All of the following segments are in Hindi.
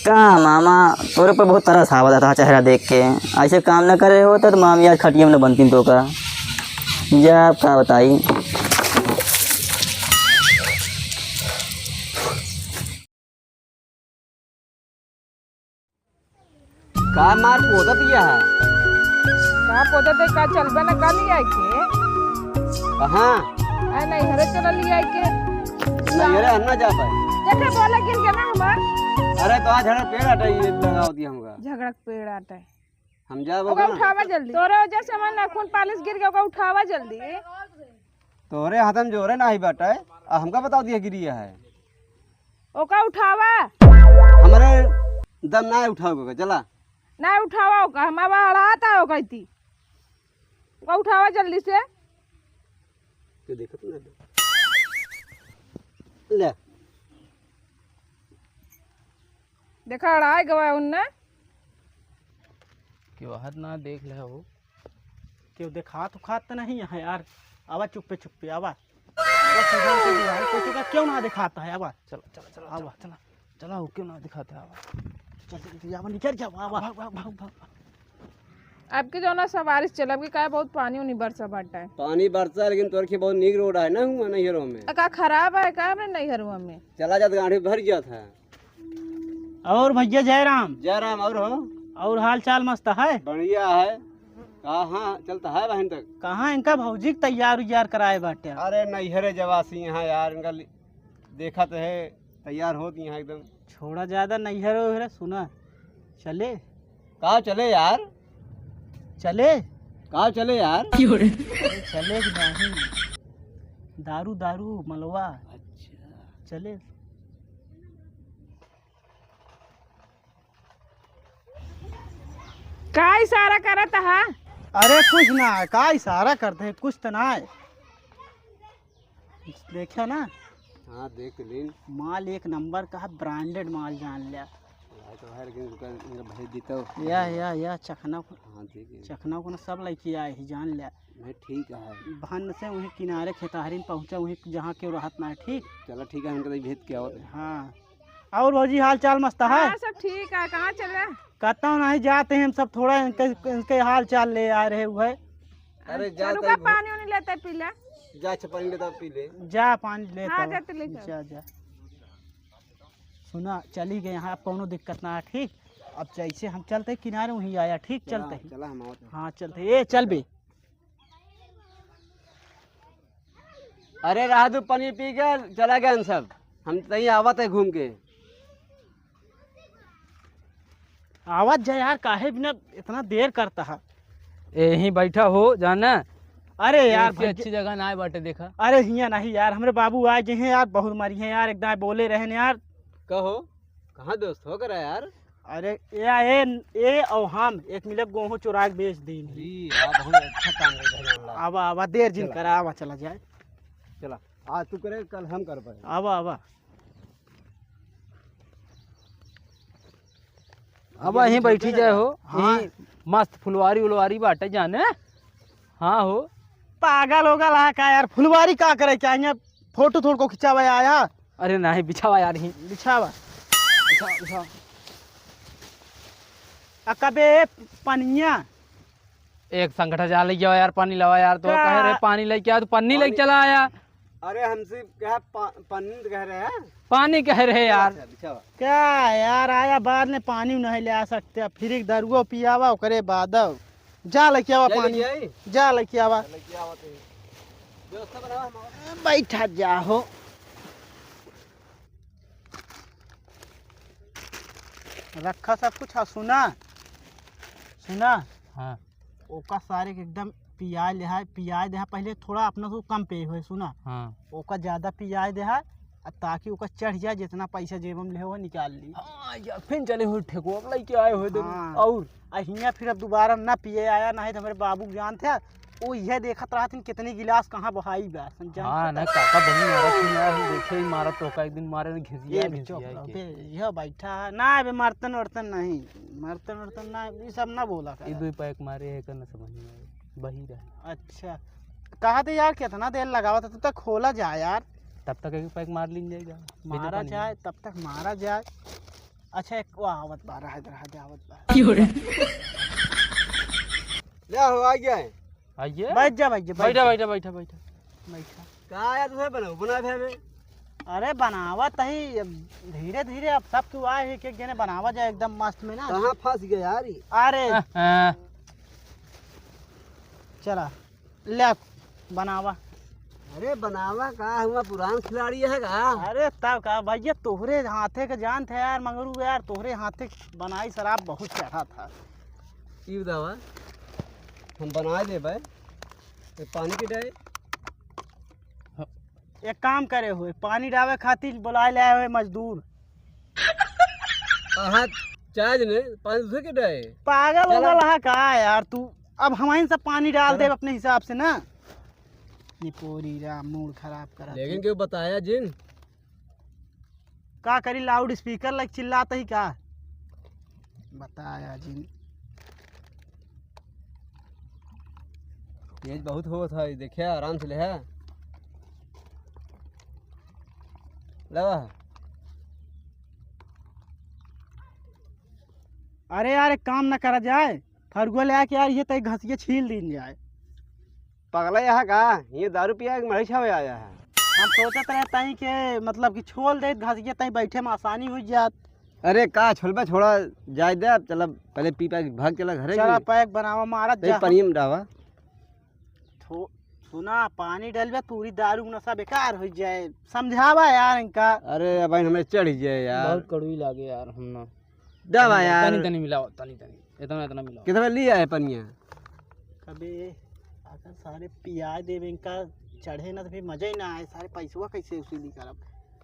कहाँ मामा, तोरे पर बहुत तरस आवत था चेहरा देख के। ऐसे काम न करे हो तो मामी यार खटिया में न बनती तो का जा का बताई। का मार पोदा पिया है का पौधा ते का चलबे न का लिया के कहाँ आ नहीं हरे चला लिया के नजरे अन्ना जा पाए। देखे बोला गिर गया ना हमार। अरे तो आज हरा पेड़ हटाई लगाओ दिया हमका झगड़ा के पेड़ आटा है हम जा ओका उठावा जल्दी। तोरे वजह से हमार नाखून पालिश गिर गया, ओका उठावा जल्दी। तोरे हाथन जोरे ना ही बाटा है हमका बताओ दिया गिरिया है ओका उठावा हमारे दम ना उठाओगे चला ना उठावा ओका हमारा अड़ाता है ओका इती ओका उठावा जल्दी से। क्यों देखत ना ले देखा अड़ाए गवा उनने क्यों हाथ ना देख ले वो क्यों देखा तो खात नहीं है यार। आवा चुप्पे चुप्पे आवा का क्यों ना दिखाता है। आवा चलो चलो चलो आवा चला चला वो क्यों ना दिखाते आवा चल आवा निकल जाओ आवा भाग भाग भाग भाग। आपके जो ना सवारी चलब के का बहुत पानी उनी बरसा बाटा है। पानी बरसा है लेकिन तोर के बहुत नीक रोड है ना हुआ नैहरों में। का खराब है का हमने नहीं हरुआ में चला जात गाड़ी भर गया था। और भैया जयराम जयराम और हो और हाल चाल मस्त है। बढ़िया है कहाँ चलता है बहन तक। कहाँ इनका भौजी के तैयार उयार कराए बाटे। अरे नैहरे जवासी यहाँ यार इनका देखा तो है तैयार होती यहाँ एकदम। छोड़ा ज्यादा नहीं है सुना चले कहाँ चले यार चले कहाँ चले यार चले कि नहीं दारू दारू मलवा अच्छा चले। का इशारा करत है। अरे कुछ ना है का इशारा करते हैं कुछ तो ना है। देखा ना हाँ देख लीन माल एक नंबर का है, ब्रांडेड माल जान लिया। तो है लेकिन इनका भेज देता हूँ। या चखना हाँ ठीक चखना को ना सब लड़की आए ही जान लिया। है ठीक है बहन से वहीं किनारे खेताहरी में पहुँचा वहीं जहाँ के रहत ना है। ठीक चलो ठीक है इनका भेज के आओ। हाँ और भौजी हाल चाल मस्त है। हाँ सब ठीक है। कहाँ चले कहता हूँ नहीं जाते हैं हम सब थोड़ा इनके हाल चाल ले आ रहे हुए। अरे जा चलो का पानी उनी लेते पी ले। जा पानी लेता पी ले। जा पानी ले हाँ जाते ले जा जा सुना चली गए यहाँ कोनो दिक्कत ना है। ठीक अब जैसे हम चलते किनारे वहीं आया। ठीक चलते ही चला हम आओ। हाँ चलते ये चल बे। अरे रहा तू पानी पी के चला गया सब हम तहीं आवत है घूम के। आवाज जा यार काहे बिना इतना देर करता है। यहीं बैठा हो जाना। अरे यार ऐसी अच्छी जगह ना आए बाटे देखा। अरे हिया नहीं यार हमारे बाबू आए जे हैं यार बहुत मरी हैं यार एकदम बोले रहे यार। कहो कहाँ दोस्त हो कर यार। अरे ये और हम एक मिले गेहूँ चुरा के बेच दी। बहुत अच्छा काम है। आवा आवा देर जिन करा आवा चला जाए। चला आज तू करे कल हम कर पाए। आवा आवा अब यहीं बैठी जाए हो। हाँ। यहीं मस्त फुलवारी उलवारी बाटे जाने। हाँ हो पागल होगा ला का यार फुलवारी का करे क्या यहाँ फोटो थोड़ को खिंचावा आया। अरे नहीं बिछावा यार यहीं बिछावा बिछा। कबे पनिया एक संगठा जा ले यार पानी लवा यार तो कह रहे पानी लेके आ तो पन्नी लेके चला आया। अरे हमसे क्या पन्नी कह रहे हैं। पानी कह रहे यार बिछावा क्या यार आया बाद में पानी नहीं ले आ सकते फिर दरुआ पियावा करे बाद जा लेके आवा पानी जा लेके आवा बैठा जाओ। रखा सब कुछ सुना सुना हाँ ओका सारे के एकदम पियाज दे पहले थोड़ा अपना से कम पे हुए सुना। हाँ ओका ज्यादा पियाज दे ताकि ओका चढ़ जाए जितना पैसा जेब में ले हो निकाल ली। हाँ यार फिर चले हो ठेको अब लेके आए हो हाँ। और हियाँ फिर अब दोबारा ना पिए आया नहीं तो हमारे बाबू जान थे वो यह देखत रहा था कितनी गिलास कहाँ बहाई बा हाँ ना काका बनी मारा थी यार हम देखे ही मारा तो का एक दिन मारे ने घिसिया के यह बैठा है ना बे मर्तन वर्तन नहीं मर्तन वर्तन ना ये सब ना बोला कर। ये दो पैक मारे है करना समझ में आया वही रहे। अच्छा कहा थे यार कितना देर लगा था तब तक खोला जाए यार तब तक एक पैक मार लीन जाएगा मारा जाए तब तक मारा जाए अच्छा एक वो आवत बा रहा दे आवत बा। ले हो आ गया है। आइए बैठ जा बैठ जा बैठा बैठा बैठा बैठा बैठा। कहाँ आया तुझे बना थे अरे बनावत ही धीरे धीरे अब सब तू आए एक एक जने बनावा जाए एकदम मस्त में ना। कहाँ फंस गया यार ये? अरे हाँ, चला ले बनावा। अरे बनावा कहाँ हुआ, पुरान खिलाड़ी है का? अरे तब का भैया तोहरे हाथे का जान था यार मंगरू यार, तोहरे हाथे बनाई शराब बहुत चढ़ा था। ये बतावा हम बना दे भाई, ये पानी की डाले। एक काम करे हुए पानी डावे खातिर बुलाए ले आए हुए मजदूर। हाँ चार्ज ने पानी दूसरे के डाले। पागल हो गया का यार तू, अब हमारे सब पानी डाल दे अपने हिसाब से ना। ये पूरी राम मूड खराब करा। लेकिन क्यों बताया जिन? का करी लाउड स्पीकर लग चिल्लाता ही का बताया जी। तेज बहुत हो था, देखिए आराम से ले है लगा। अरे यार एक काम न करा जाए, फरगुआ ले आके यार ये तय घसिए छील दिन जाए। पगला यहाँ का ये दारू पिया के मरी छावे आया है। हम सोचते रहे तई के मतलब कि छोड़ दे घसिए तई बैठे में आसानी हो जात। अरे का छोलबा छोड़ा जाए दे, अब चल पहले पी पा के भाग चला घरे। चला पैक बनावा मारत जा। पानी में डावा सुना पानी डलबे पूरी दारू नशा बेकार हो जाए, समझावा यार इनका। अरे अब हमें चढ़ जाए यार, बहुत कड़वी लागे यार। हम ना डावा यार तनी तनी मिलाओ, तनी तनी इतना इतना मिलाओ। कितना लिया है पनिया? कभी अगर सारे पिया देवे इनका चढ़े ना तो फिर मजा ही ना आए। सारे पैसवा कैसे उसीली करब,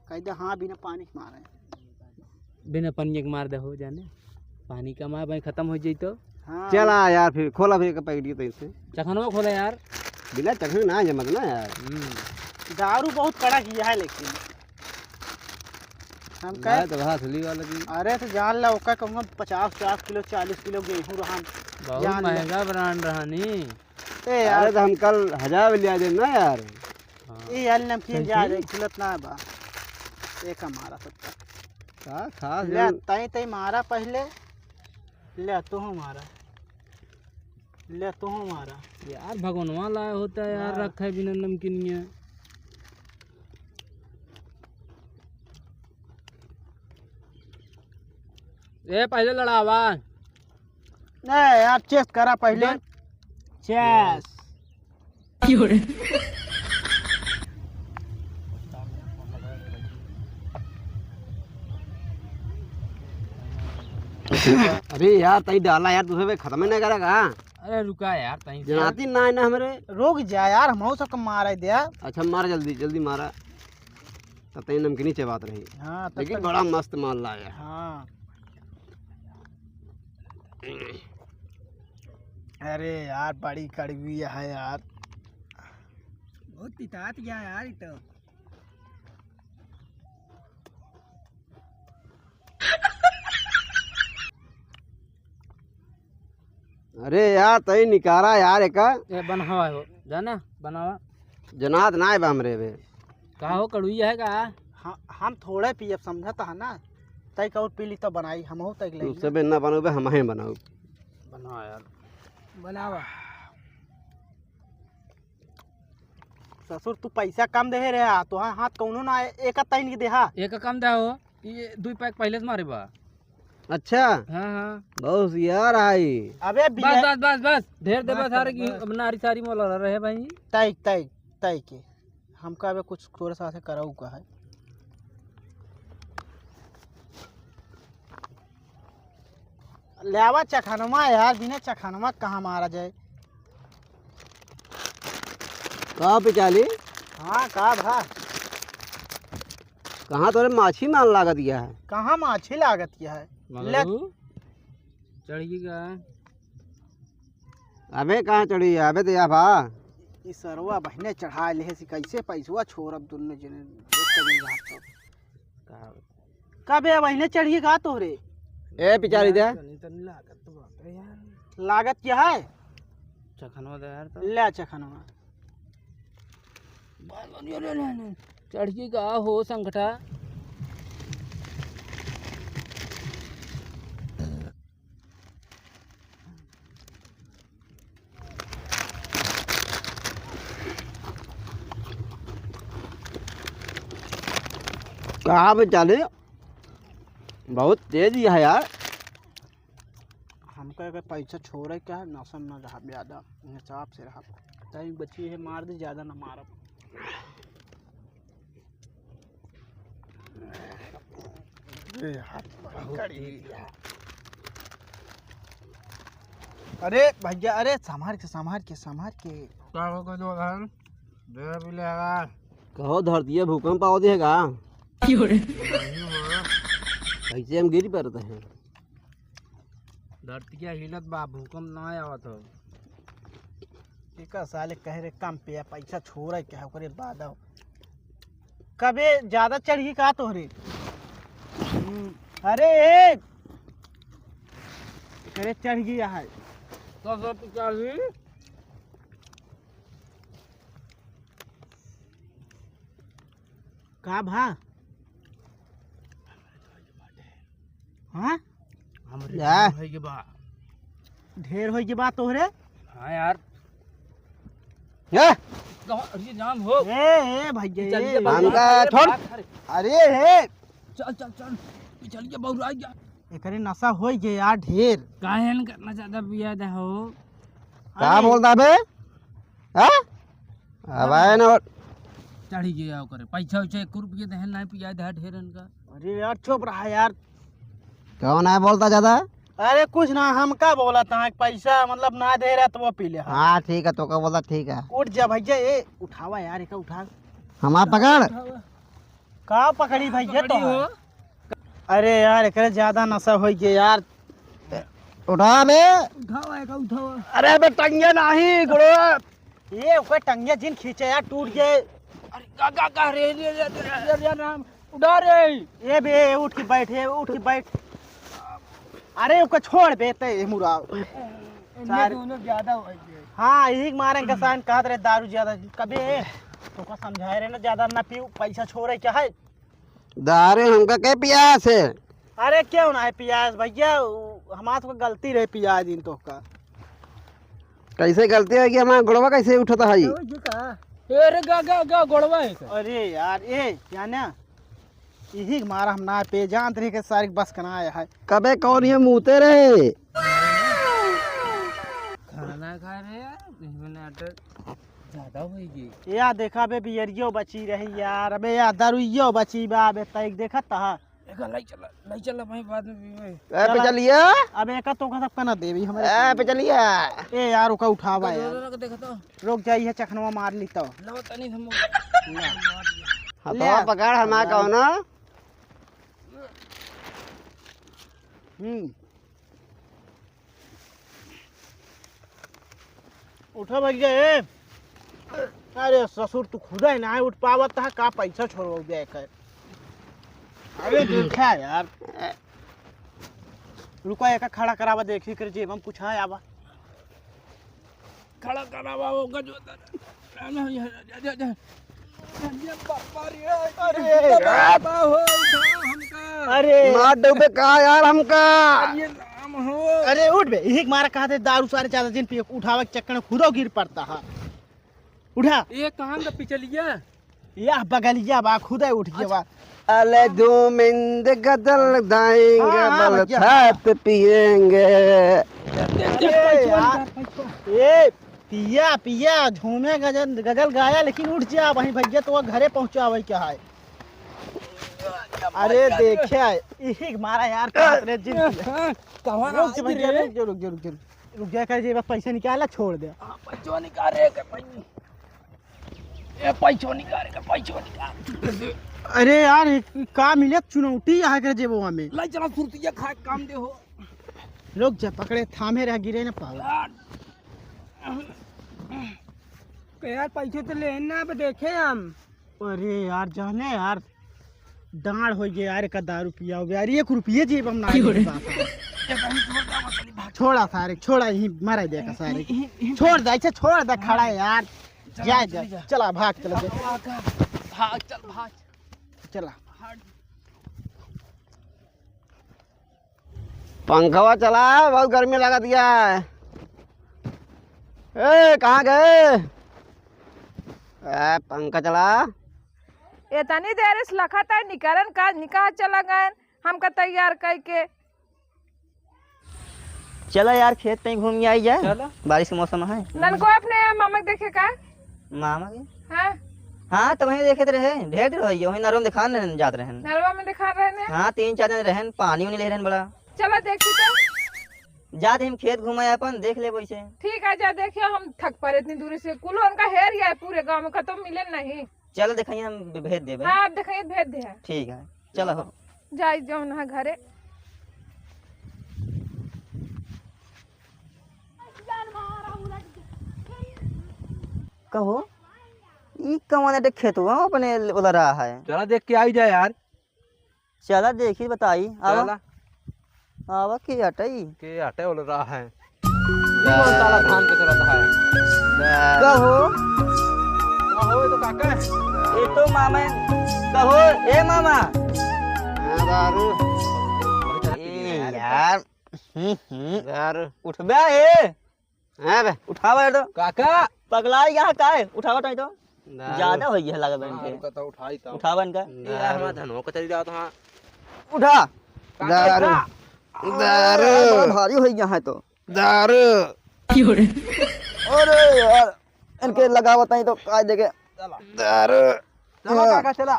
कह दे हाँ बिना पानी के मारे। बिना पानी के मार दे हो जाने, पानी का मार भाई खत्म हो जाई तो। हाँ चला यार फिर खोला फिर पैकेट तो इससे चखनवा खोला यार। बिना चखने ना जमत ना यार। दारू बहुत कड़ा किया है लेकिन हम कहे तो हाथली वाला की। अरे तो जान ला ओका कहूँगा 50 किलो 40 किलो गेहूँ रहा। बहुत जान ले। महंगा ब्रांड रहानी। ए यार अरे तो हम कल 1000 लिया दे ना यार। ये यार नमकीन जा रहे खिलत ना बा एक हमारा सबका का खास ले तई तई मारा पहले ले तू मारा ले तू मारा। यार भगवानवा लाया होता है यार, रखा है बिना नमकीनिया। ए पहले लड़ावा। नहीं यार चेस्ट करा पहले। चेस अरे यार तई डाला यार, तुझे खत्म ही नहीं करेगा। अरे रुका यार तहीं से। जनाती ना है ना हमरे। रुक जा यार हम सबको मारा दिया। अच्छा मार जल्दी जल्दी मारा, तब तक नमकीनी चबात रही। हाँ तब लेकिन तक- बड़ा मस्त माल लाया। हाँ अरे यार बड़ी कड़वी है यार, बहुत तितात गया यार ये तो। अरे यार तई निकारा यार एका ए बनवा हो जाना बनावा। जनात ना है बा हमरे बे। का हो कड़वी है का? हम थोड़े पिए समझता है ना, तय का और पीली तो बनाई हम हो तक ले सबे ना बनाओ बे, हम ही बनाओ। बनवा यार। बनावा। ससुर तू पैसा कम दे रहे तो हाँ हाथ कौनो ना एक तैन के देहा। एक कम दे हो, ये 2 पैक पहले से मारे बा। अच्छा हाँ हाँ बहुत यार आई। अबे बस बस बस बस ढेर दे बस सारे की अब नारी सारी मोला रहे भाई। तय तय तय के हमका अबे कुछ थोड़ा सा कराऊ का है। लेवा चखनमा यार, बिना चखनमा कहाँ मारा जाए। कहाँ पे चाली? हाँ का भा कहाँ तोरे माछी माल लागत गया है? कहाँ माछी लागत क्या है। ले चढ़िएगा। अबे कहाँ चढ़ी है? अबे तो या भा ई सरवा बहने चढ़ा ले से कैसे पैसवा छोड़ब दोनों जने कबे बहने चढ़िए गा तोहरे। ए पिचारी दे। लागत क्या है? चखनवा दे यार। तो ले चखनवा। चढ़िएगा हो संगठा। कहाँ पे चले? बहुत तेज है यार। हमका अगर पैसा छोड़े क्या है नौसम ना रहा ज़्यादा हिसाब से रहा तई बची है मार दे ज़्यादा ना मारब। अरे भैया अरे संभार के कहो धरती है भूकंप आओ देगा। कैसे हम गिर पड़ते हैं। धरती क्या हिलत बा भूकंप ना आवत हो। एक साले कह रहे कम पे पैसा छोड़ क्या करे बाद कबे ज्यादा चढ़ी का तोहरे। अरे करे चढ़ गया है तो सब चाली का भा हाँ हमरे के बा ढेर हो के बात तोहरे। हाँ यार ये अरे जाम हो ए भैया चलिए हमका छोड़। अरे हे चल चल चल चलिए बहुत आ गया। एकरे नशा हो गया यार ढेर। काहे करना चाहता पिया दे हो। क्या बोलता बे? हाँ अब आए ना चढ़ी गया करे पैसा वैसा 1 रुपये दे नहीं पिया दे ढेरन का। अरे यार चुप रहा यार। कौन है बोलता ज्यादा? अरे कुछ ना हम का बोला था पैसा मतलब ना दे रहा तो वो पी ले। हाँ ठीक है तो क्या बोला ठीक है। उठ जा भैया ये उठावा यार एक उठा हमारा पकड़ का पकड़ी भैया तो अरे यार एक ज्यादा नशा हो गया यार। उठा बे। उठाओ अरे बे टंगे नहीं गुड़ो। ये कोई टंगे जिन खींचे यार टूट गए। अरे का रे नाम उड़ा रे। ये बे उठ के बैठ। अरे उसको छोड़ बेते मुरा ज्यादा हो गए। हाँ यही मारे किसान कहते रहे दारू ज्यादा कभी तो को समझाए रहे ना ज्यादा ना पीऊ पैसा छोड़े क्या है। दारू हमका क्या प्यास है? अरे क्यों ना है पियाज भैया हमारा तो गलती रहे पियाज दिन तो का कैसे गलती है कि हमारा गुड़वा कैसे उठता है? अरे गा गोड़वा है। अरे यार ये क्या ना यही मारा हम ना पे जान तरीके सारी बस कना आया है। कबे कौन ये मुँहते रहे? खाना खा रहे यार ज्यादा होगी। या देखा बे बियरियो बची रही यार। अबे यार दारूयो बची बा बे तैक देखा ता लाई चला भाई बाद में ए पे चलिए। अब एक तो का सब कना देवी हमारे ए पे चलिए। ए यार ओका उठावा यार देखा तो रुक जाई है चखनवा मार ली तो लो तनी हम हाँ तो पकड़ हमारा कौन है? उठो भैया ए। अरे ससुर तू खुदा ही ना उठ पावत है का पैसा छोड़ो दे कर। अरे देखा यार रुको एक खड़ा करावा देखी कर जेब हम पूछा आवा खड़ा करावा होगा जो अरे मार डूबे कहा यार हमका। अरे उठ बे यही मारा कहा थे दारू सारे ज्यादा दिन पी उठावा के चक्कर में खुदो गिर पड़ता है। उठा ये कहाँ का पिछलिया या बगलिया बा खुदा उठ गया बा। अले दो मिंद गदल दाएंगे हाँ, बल भैया। थाप पिएंगे। ये पिया पिया झूमे गजल गाया लेकिन उठ जा वहीं भैया तो घरे पहुंचा वही क्या है। अरे देखे यही मारा यार रुक जा कर जे पैसा निकाला छोड़ दे। पैसो निकाले पैसो निकाल। अरे यार का मिले चुनौती आ कर जेबो हमें लाई चला सुरतिया खा काम दे हो। रुक जा पकड़े थामे रह गिरे ना पावा। यार पैसे तो लेना देखे हम। अरे यार जाने यार डांड हो गया यार का दारू पिया हो गया यार 1 रुपये जेब हम ना छोड़ा सारे छोड़ा यही मारा दे का सारे छोड़ दे अच्छा छोड़ दे खड़ा है यार जा चला भाग चला भाग चल भाग चला। पंखवा चला बहुत गर्मी लगा दिया है। ए कहाँ गए? पंखा चला। इतनी देर से लखत है निकलन का निकाह चला गए हमका तैयार करके। चलो यार खेत कहीं घूम के आई जाए, चलो। बारिश के मौसम है। नन को अपने मामा के देखे का मामा के हाँ हाँ तो वहीं देखे रहे, ढेर देर हो वहीं नरम दिखा जाते रहे। नलवा में दिखा रहे ने। हाँ 3-4 दिन रहन, पानी नहीं ले रहन बड़ा। चलो देखी तो जाते हम खेत घुमाए अपन देख ले वैसे। ठीक है जा देखिए हम थक पड़े इतनी दूरी से कुल उनका हेर या है पूरे गांव में खत्म मिले नहीं। चलो दिखाइए हम भेज देवे। हाँ आप दिखाइए भेज दे है। ठीक है चलो हो। जाई जाओ ना घरे। कहो ई कौन खेतवा अपने उला रहा है। चला देख के आई जाए यार। चला देखी बताई आवा चला आवा की हटई के आटे उल रहा है। कौन साला धान के चलता है। कहो हो तो काका है। ये तो मामा कहो ए मामा दारू ए यार दारू उठबे ए है बे उठावा तो काका पगला यहाँ का है उठावा तो दारू। ज्यादा हो गया लगा बन के तो उठाई तो उठावा इनका यार हमारा धनो को चली जाओ तो हां उठा दारू बड़ा भारी हो गया है तो दारू अरे यार इनके लगावत नहीं तो काय देके दारू चला काका चला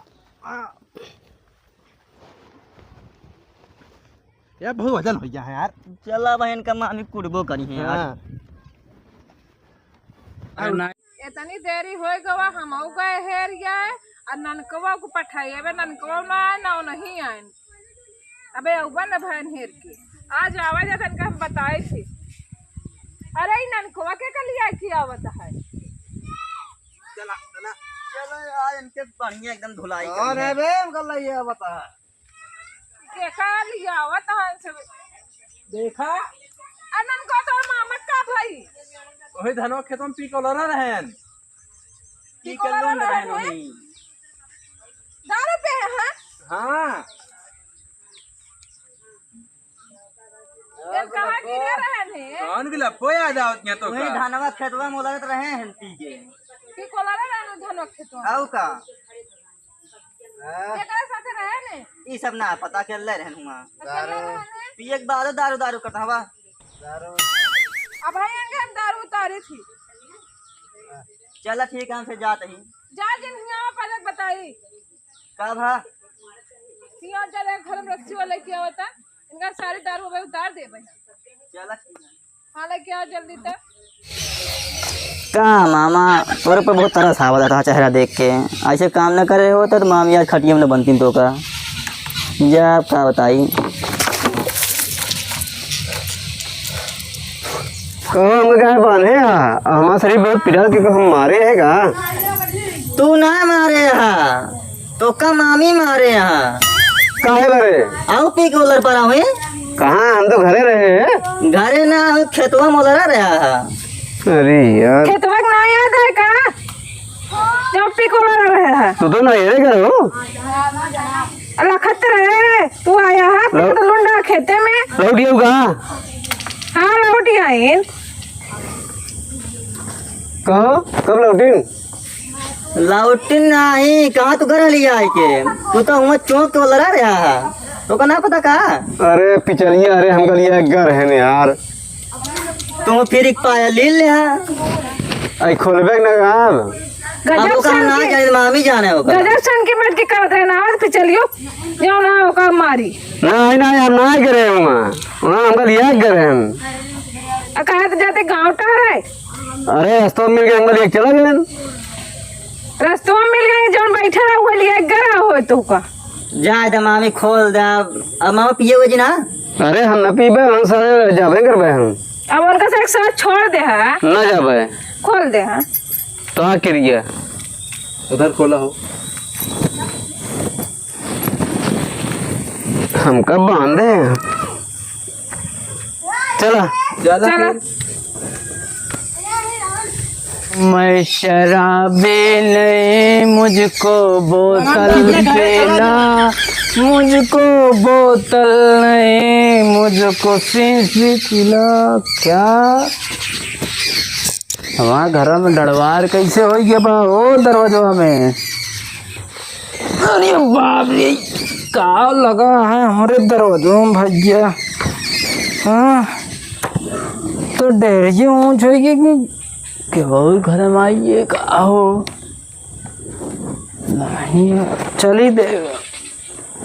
यार बहुत वजन हो गया है यार। चला बहन का मामी कुड़बो करी है यार। इतनी देरी हो गवा हम गए हेर गए और ननकवा को पठाई अबे ननकवा ना आए ना नहीं आए। अबे उबा न भैन हेर के आज आवाज तन का हम बताए थे। अरे ई ननकवा के लिए आई थी आवत है। चला चला चलो यार इनके बढ़िया एकदम धुलाई और है बे गल्ला ये बता के का लिए आवत है सब देखा अनन को तो मामा का भाई वही धनो खेतों में पीक लरा रहन की कर लूं रहन वही दारू पे है हाँ? हां ये कहां गिरे रहन है कौन गिला पोया जाओ यहाँ तो वही धानवा खेतवा मोलत रहे हैं पी के की कोला रहन धनो खेतो आउ का एकरा साथे रहे ने ई सब ना पता कर ले रहन हुआ दारू पिए के बाद दारू दारू करता हवा दारू अब आएंगे हम दारू उतारी थी। चला ठीक है हमसे जाते ही जा जिन हियां पहले बताई का भा सिया चले घर में रस्सी वाले क्या होता इनका सारी दारू भाई उतार दे भाई। चला ठीक है हालांकि क्या जल्दी तक का मामा तोरे पर बहुत तरस आवत था चेहरा देख के। ऐसे काम न करे हो तो मामी आज खटिया में बनती तो का जा का बताई। कहो हम कहाँ बांधे हमारा शरीर बहुत पिघल के हम मारे है का तू ना मारे यहाँ तो का मामी मारे यहाँ काहे बरे आओ पी के उलर पर आवे कहाँ हम तो घरे रहे हैं। घरे ना खेतवा मोलरा रहा। अरे यार खेतवा ना याद है का जब पी को रहा है तू तो ना ये करो लखत रहे तू आया है तो लुंडा खेते में लौटी हो कहाँ हाँ लौटी आई कहो कब लौटी लौटिन नहीं कहाँ तू घर लिया आई के तू तो वहाँ चौक के उलरा रहा तो का ना पता का अरे पिचलिया अरे हम लिया घर है ने यार तुम फिर एक पाया ले ले आई खोलबे ना गाल अब का ना जाने मामी जाने होगा गजब सन की मत की करत रहे ना पे चलियो यो ना होगा मारी ना हम ना करे वहाँ हम लिया घर है हम कहा तो जाते गाँव टहरे अरे रास्ता में मिल गए हम लिया चला गए रास्तों में मिल गए जौन बैठा रहा हुआ लिया गरा हो तू का जाए तो मामी खोल दे अब मामा पिए हुए जी ना अरे हम न पीबे हम सारे जाबे करबे हम अब उनका से एक साथ छोड़ दे है ना जाबे खोल दे है तो आ करिए उधर खोला हो हम कब बांधे चला चला मैं शराबे नहीं मुझको बोतल देना मुझको बोतल नहीं मुझको शीशी पिला क्या हमारा घर में डरवार कैसे हो गया बा ओ दरवाजा में अरे बाप रे, का लगा है हमारे दरवाजों में भैया। हाँ तो डेरिए ऊँच होगी कि केवल घर में आइए का हो नहीं चली देगा।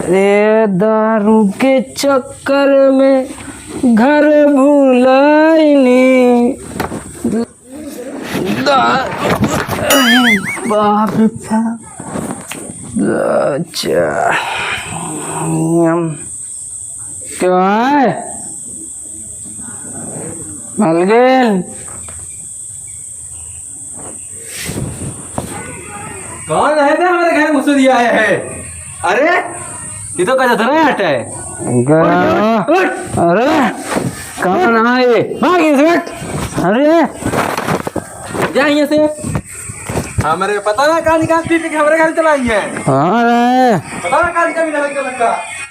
रे दारू के चक्कर में घर भूलाइनी बाप रे बाप। अच्छा क्या है मलगेल? कौन है ना हमारे घर घुस दिया है? अरे ये तो कैसा धरा हट है। अरे कौन आए? भाग इस वक्त। अरे जा यहाँ से। हमारे पता ना कहाँ निकाल पी के हमारे घर चलाई है। अरे पता ना कहाँ निकाल लगा।